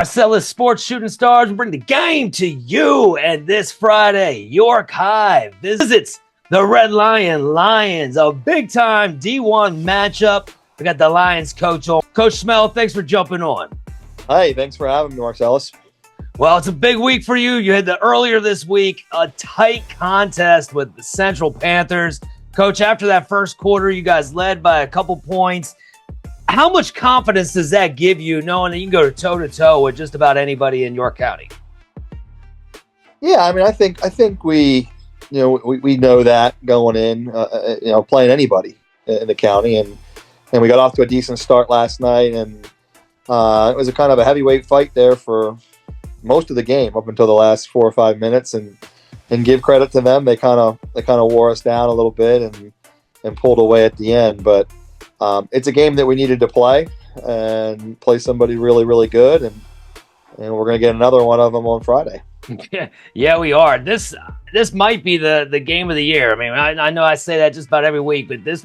Marcellus Sports Shooting Stars will bring the game to you. And this Friday, York High visits the Red Lion Lions, a big-time D1 matchup. We got the Lions coach on. Coach Schmehl, thanks for jumping on. Hey, thanks for having me, Marcellus. Well, it's a big week for you. You had earlier this week a tight contest with the Central Panthers. Coach, after that first quarter, you guys led by a couple points. How much confidence does that give you, knowing that you can go toe-to-toe with just about anybody in York County? Yeah, I mean, I think we know that going in, playing anybody in the county, and we got off to a decent start last night, and it was a kind of a heavyweight fight there for most of the game up until the last 4 or 5 minutes, and give credit to them, they kind of wore us down a little bit and pulled away at the end, but. It's a game that we needed to play and play somebody really, really good, and we're going to get another one of them on Friday. Yeah, we are. This might be the game of the year. I mean, I know I say that just about every week, but this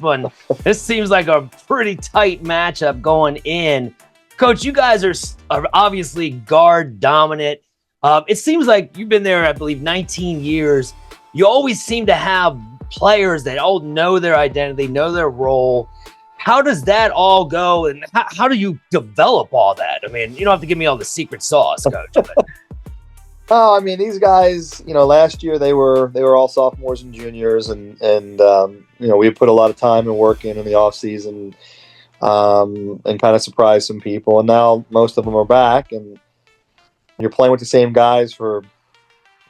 seems like a pretty tight matchup going in. Coach, you guys are obviously guard dominant. It seems like you've been there, I believe, 19 years. You always seem to have players that all know their identity, know their role. How does that all go, and how do you develop all that? I mean, you don't have to give me all the secret sauce, Coach. Oh, I mean, these guys, last year they were all sophomores and juniors, and we put a lot of time and work in the off season, and kind of surprised some people. And now most of them are back, and you're playing with the same guys for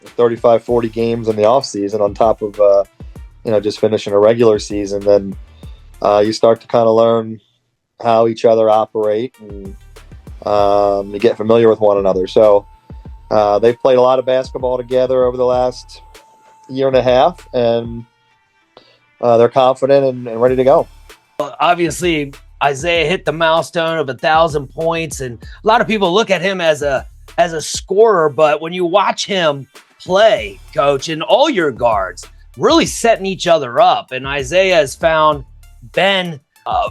35, 40 games in the off season on top of just finishing a regular season. Then you start to kind of learn how each other operate, and you get familiar with one another. So they've played a lot of basketball together over the last year and a half, and they're confident and ready to go. Well, obviously, Isaiah hit the milestone of 1,000 points, and a lot of people look at him as a scorer, but when you watch him play, Coach, and all your guards really setting each other up, and Isaiah has found Ben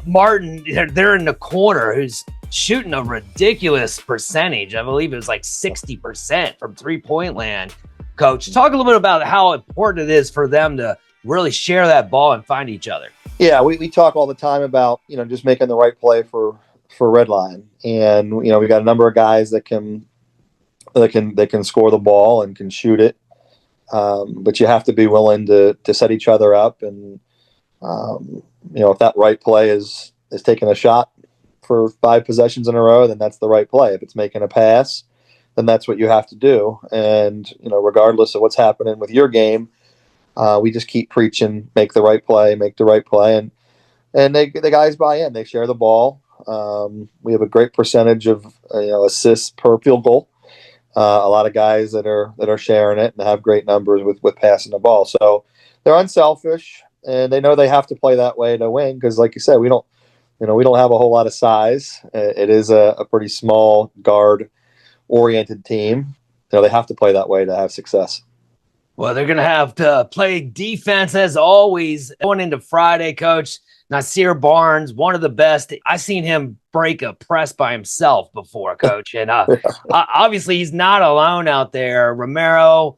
Martin, they're in the corner, who's shooting a ridiculous percentage. I believe it was like 60% from three-point land. Coach, talk a little bit about how important it is for them to really share that ball and find each other. Yeah, we talk all the time about just making the right play for Red Lion, and we got a number of guys that can score the ball and can shoot it, but you have to be willing to set each other up, and if that right play is taking a shot for 5 possessions in a row, then that's the right play. If it's making a pass, then that's what you have to do. And, regardless of what's happening with your game, we just keep preaching, make the right play. And the guys buy in. They share the ball. We have a great percentage of, assists per field goal. A lot of guys that are sharing it and have great numbers with passing the ball. So they're unselfish. And they know they have to play that way to win because, like you said, we don't have a whole lot of size. It is a pretty small guard-oriented team. They have to play that way to have success. Well, they're going to have to play defense as always. Going into Friday, Coach, Nasir Barnes, one of the best. I've seen him break a press by himself before, Coach. And obviously he's not alone out there. Romero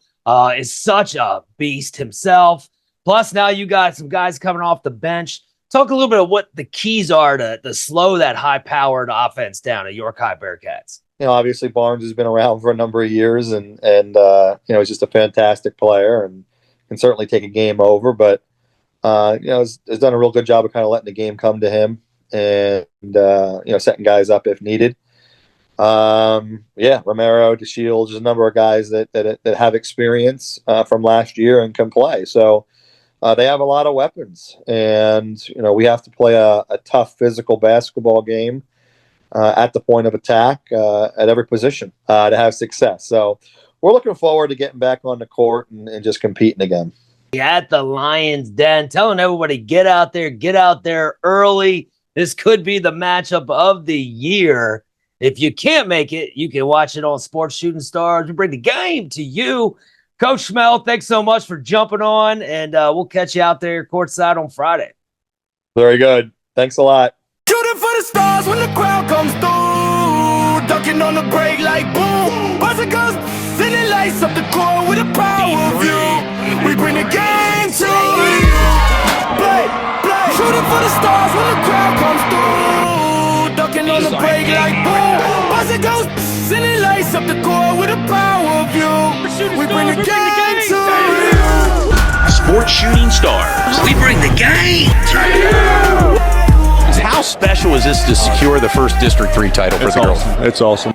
is such a beast himself. Plus, now you got some guys coming off the bench. Talk a little bit of what the keys are to slow that high-powered offense down at York High Bearcats. Obviously Barnes has been around for a number of years, and he's just a fantastic player and can certainly take a game over. But has done a real good job of kind of letting the game come to him and setting guys up if needed. Romero, DeShields, there's a number of guys that have experience from last year and can play. So. They have a lot of weapons, and we have to play a tough physical basketball game at the point of attack at every position to have success. So we're looking forward to getting back on the court and just competing again. At the Lions Den, telling everybody get out there early. This could be the matchup of the year. If you can't make it, you can watch it on Sports Shooting Stars. We bring the game to you. Coach Schmehl, thanks so much for jumping on, and we'll catch you out there courtside on Friday. Very good. Thanks a lot. Shooting for the stars when the crowd comes through. ducking on the brake like boom. Buzzer goes, then it lights up the court with a power view. We bring the game to you. Play, shooting for the stars when the crowd comes through. Ducking on the brake like boom. Buzzer goes, then it lights up the court with a power view. We bring the game to you. Sports Shooting Stars. We bring the game to you. How special is this to secure the first District 3 title for the girls? It's awesome.